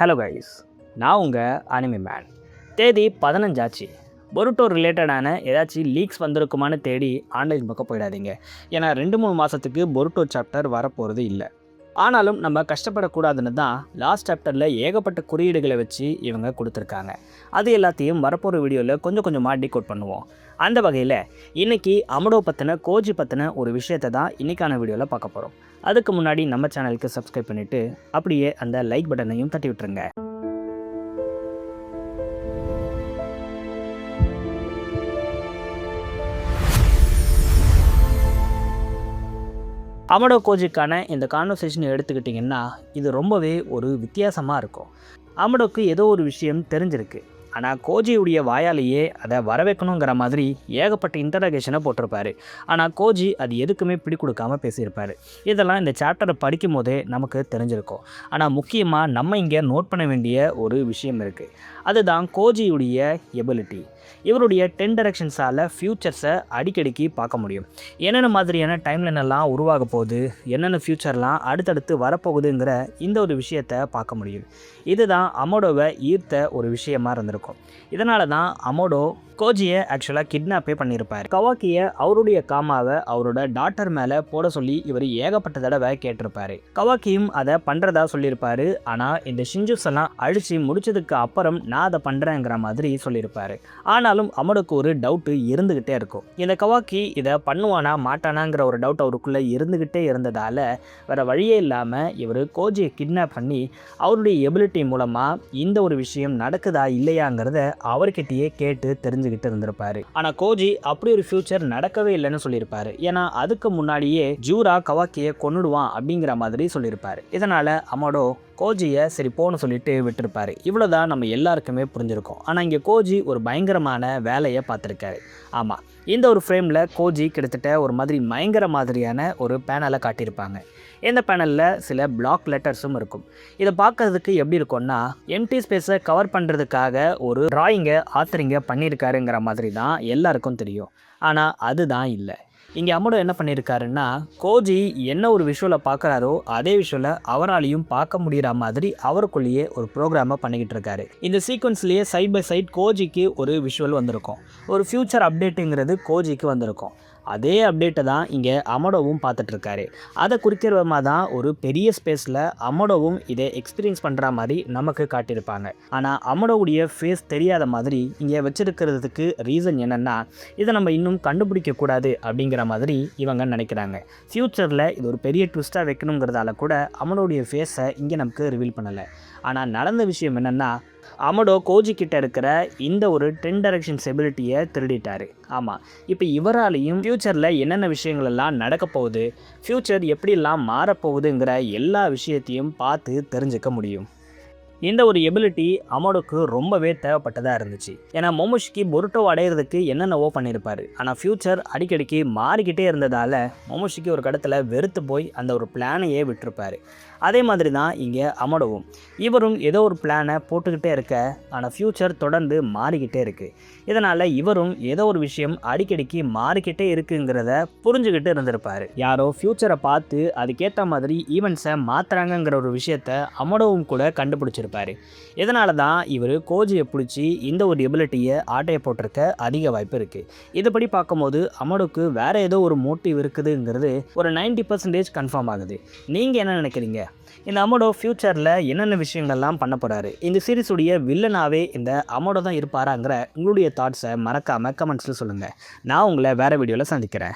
Hello guys, நான் உங்கள் anime man. தேதி 15 ஆச்சு. பொருட்டோ ரிலேட்டடான ஏதாச்சும் லீக்ஸ் வந்திருக்குமான்னு தேடி ஆன்லைன் பக்கம் போயிடாதீங்க. ஏன்னா 2-3 மாதத்துக்கு பொருட்டோ சாப்டர் வரப்போகிறது இல்லை. ஆனாலும் நம்ம கஷ்டப்படக்கூடாதுன்னு தான் லாஸ்ட் சாப்டரில் ஏகப்பட்ட குறியீடுகளை வச்சு இவங்க கொடுத்துருக்காங்க. அது எல்லாத்தையும் வரப்போகிற வீடியோவில் கொஞ்சம் கொஞ்சமாக டீகோட் பண்ணுவோம். அந்த வகையில் இன்றைக்கி அமடோ பற்றின கோஜி பற்றின ஒரு விஷயத்தை தான் இன்றைக்கான வீடியோவில் பார்க்க போகிறோம். அதுக்கு முன்னாடி நம்ம சேனலுக்கு சப்ஸ்கிரைப் பண்ணிவிட்டு அப்படியே அந்த லைக் பட்டனையும் தட்டி விட்டுருங்க. அமடோ கோஜிக்கான இந்த கான்வர்சேஷனை எடுத்துக்கிட்டிங்கன்னா இது ரொம்பவே ஒரு வித்தியாசமாக இருக்கும். அமடோக்கு ஏதோ ஒரு விஷயம் தெரிஞ்சிருக்கு, ஆனால் கோஜியுடைய வாயாலேயே அதை வரவைக்கணுங்கிற மாதிரி ஏகப்பட்ட இன்டராகேஷனை போட்டிருப்பாரு. ஆனால் கோஜி அது எதுக்குமே பிடி கொடுக்காமல் பேசியிருப்பார். இதெல்லாம் இந்த சாப்டரை படிக்கும் போதே நமக்கு தெரிஞ்சிருக்கும். ஆனால் முக்கியமாக நம்ம இங்கே நோட் பண்ண வேண்டிய ஒரு விஷயம் இருக்குது. அதுதான் கோஜியுடைய எபிலிட்டி. இவருடைய 10 டைரக்ஷன்ஸால் ஃப்யூச்சர்ஸை அடிக்கடிக்கு பார்க்க முடியும். என்னென்ன மாதிரியான டைம்லைன் எல்லாம் உருவாக போகுது, என்னென்ன ஃப்யூச்சர்லாம் அடுத்தடுத்து வரப்போகுதுங்கிற இந்த ஒரு விஷயத்தை பார்க்க முடியும். இதுதான் அமோடோவை ஈர்த்த ஒரு விஷயமா இருந்திருக்கும். இதனால தான் அமோடோ கோஜியை ஆக்சுவலாக கிட்னாப்பே பண்ணியிருப்பார். கவாக்கியை அவருடைய காமாவை அவரோட டாட்டர் மேலே போட சொல்லி இவர் ஏகப்பட்ட தடவை கேட்டிருப்பார். கவாக்கியும் அதை பண்ணுறதா சொல்லியிருப்பார். ஆனால் இந்த ஷிஞ்சுஸ் எல்லாம் அழித்து முடிச்சதுக்கு அப்புறம் நான் அதை பண்ணுறேங்கிற மாதிரி சொல்லியிருப்பார். ஆனாலும் அமோடோக்கு ஒரு டவுட்டு இருந்துக்கிட்டே இருக்கும். இந்த கவாக்கி இதை பண்ணுவானா மாட்டானாங்கிற ஒரு டவுட் அவருக்குள்ளே இருந்துக்கிட்டே இருந்ததால் வேறு வழியே இல்லாமல் இவர் கோஜியை கிட்னாப் பண்ணி அவருடைய எபிலிட்டி மூலமாக இந்த ஒரு விஷயம் நடக்குதா இல்லையாங்கிறத அவர்கிட்டயே கேட்டு தெரிஞ்சுக்கிட்டு இருந்திருப்பாரு. ஆனால் கோஜி அப்படி ஒரு ஃபியூச்சர் நடக்கவே இல்லைன்னு சொல்லியிருப்பாரு. ஏன்னா அதுக்கு முன்னாடியே ஜூரா கவாக்கியை கொன்னுடுவான் அப்படிங்கிற மாதிரி சொல்லியிருப்பாரு. இதனால் அமோடோ கோஜியை சரி போன்னு சொல்லிட்டு விட்டுருப்பாரு. இவ்வளோதான் நம்ம எல்லாருக்குமே புரிஞ்சிருக்கும். ஆனால் இங்கே கோஜி ஒரு பயங்கரமான வேலையை பார்த்துருக்காரு. ஆமாம், இந்த ஒரு ஃப்ரேமில் கோஜி கிட்டத்தட்ட ஒரு மாதிரி பயங்கர மாதிரியான ஒரு பேனலை காட்டியிருப்பாங்க. இந்த பேனலில் சில பிளாக் லெட்டர்ஸும் இருக்கும். இதை பார்க்கறதுக்கு எப்படி இருக்கும்னா எம்டி ஸ்பேஸை கவர் பண்ணுறதுக்காக ஒரு ட்ராயிங்கை ஆத்தரிங்க பண்ணியிருக்காருங்கிற மாதிரி தான் எல்லாருக்கும் தெரியும். ஆனால் அதுதான் இல்லை. இங்கே அமோடோ என்ன பண்ணியிருக்காருன்னா கோஜி என்ன ஒரு விஷுவலை பார்க்குறாரோ அதே விஷுவலை அவராலையும் பார்க்க முடிகிற மாதிரி அவருக்குள்ளேயே ஒரு ப்ரோக்ராமை பண்ணிக்கிட்டு இருக்காரு. இந்த சீக்வன்ஸ்லேயே சைட் பை சைட் கோஜிக்கு ஒரு விஷுவல் வந்திருக்கும். ஒரு ஃப்யூச்சர் அப்டேட்டுங்கிறது கோஜிக்கு வந்திருக்கும். அதே அப்டேட்டை தான் இங்கே அமோடோவும் பார்த்துட்ருக்காரு. அதை குறிக்கிற விதமாக தான் ஒரு பெரிய ஸ்பேஸில் அமோடோவும் இதை எக்ஸ்பீரியன்ஸ் பண்ணுற மாதிரி நமக்கு காட்டியிருப்பாங்க. ஆனால் அமோடோவுடைய ஃபேஸ் தெரியாத மாதிரி இங்கே வச்சுருக்கிறதுக்கு ரீசன் என்னென்னா இதை நம்ம இன்னும் கண்டுபிடிக்கக்கூடாது அப்படிங்கிற மாதிரி இவங்க நினைக்கிறாங்க. ஃப்யூச்சரில் இது ஒரு பெரிய ட்விஸ்ட்டாக வைக்கணுங்கிறதால கூட அமோடோடைய ஃபேஸை இங்கே நமக்கு ரிவீல் பண்ணலை. ஆனால் நடந்த விஷயம் என்னென்னா அமோடோ கோஜி கிட்ட இருக்கிற இந்த ஒரு 10 டைரக்ஷன்ஸ் எபிலிட்டியை திருடிட்டார். ஆமாம், இப்போ இவராலையும் ஃப்யூச்சரில் என்னென்ன விஷயங்கள் எல்லாம் நடக்க போகுது, ஃப்யூச்சர் எப்படிலாம் மாறப்போகுதுங்கிற எல்லா விஷயத்தையும் பார்த்து தெரிஞ்சுக்க முடியும். இந்த ஒரு எபிலிட்டி அமோடோக்கு ரொம்பவே தேவைப்பட்டதாக இருந்துச்சு. ஏன்னா மொமோஷிக்கு பொருட்டோ அடையிறதுக்கு என்னென்னவோ பண்ணியிருப்பார். ஆனால் ஃப்யூச்சர் அடிக்கடிக்கு மாறிக்கிட்டே இருந்ததால் மொமோஷிக்கு ஒரு கடத்தில் வெறுத்து போய் அந்த ஒரு பிளானையே விட்டுருப்பார். அதே மாதிரி தான் இங்கே அமோடோவும் இவரும் ஏதோ ஒரு பிளானை போட்டுக்கிட்டே இருக்க, ஆனால் ஃப்யூச்சர் தொடர்ந்து மாறிக்கிட்டே இருக்குது. இதனால் இவரும் ஏதோ ஒரு விஷயம் அடிக்கடிக்கு மாறிக்கிட்டே இருக்குங்கிறத புரிஞ்சுக்கிட்டு இருந்திருப்பார். யாரோ ஃப்யூச்சரை பார்த்து அதுக்கேற்ற மாதிரி ஈவெண்ட்ஸை மாற்றுறாங்கங்கிற ஒரு விஷயத்த அமோடோவும் கூட கண்டுபிடிச்சிருப்பார். இதனால தான் இவர் கோஜியை பிடிச்சி இந்த ஒரு எபிலிட்டியை ஆட்டையை போட்டிருக்க அதிக வாய்ப்பு இருக்குது. இதுபடி பார்க்கும்போது அமோடோக்கு வேறு ஏதோ ஒரு மோட்டிவ் இருக்குதுங்கிறது ஒரு 90% கன்ஃபார்ம் ஆகுது. நீங்கள் என்ன நினைக்கிறீங்க? இந்த அமோடோ ஃப்யூச்சரில் என்னென்ன விஷயங்கள்லாம் பண்ண போகிறாரு? இந்த சீரிஸுடைய வில்லனாகவே இந்த அமோடோ தான் இருப்பாராங்கிற உங்களுடைய தாட்ஸை மறக்காமல் கமெண்ட்ஸில் சொல்லுங்கள். நான் உங்களை வேறு வீடியோவில் சந்திக்கிறேன்.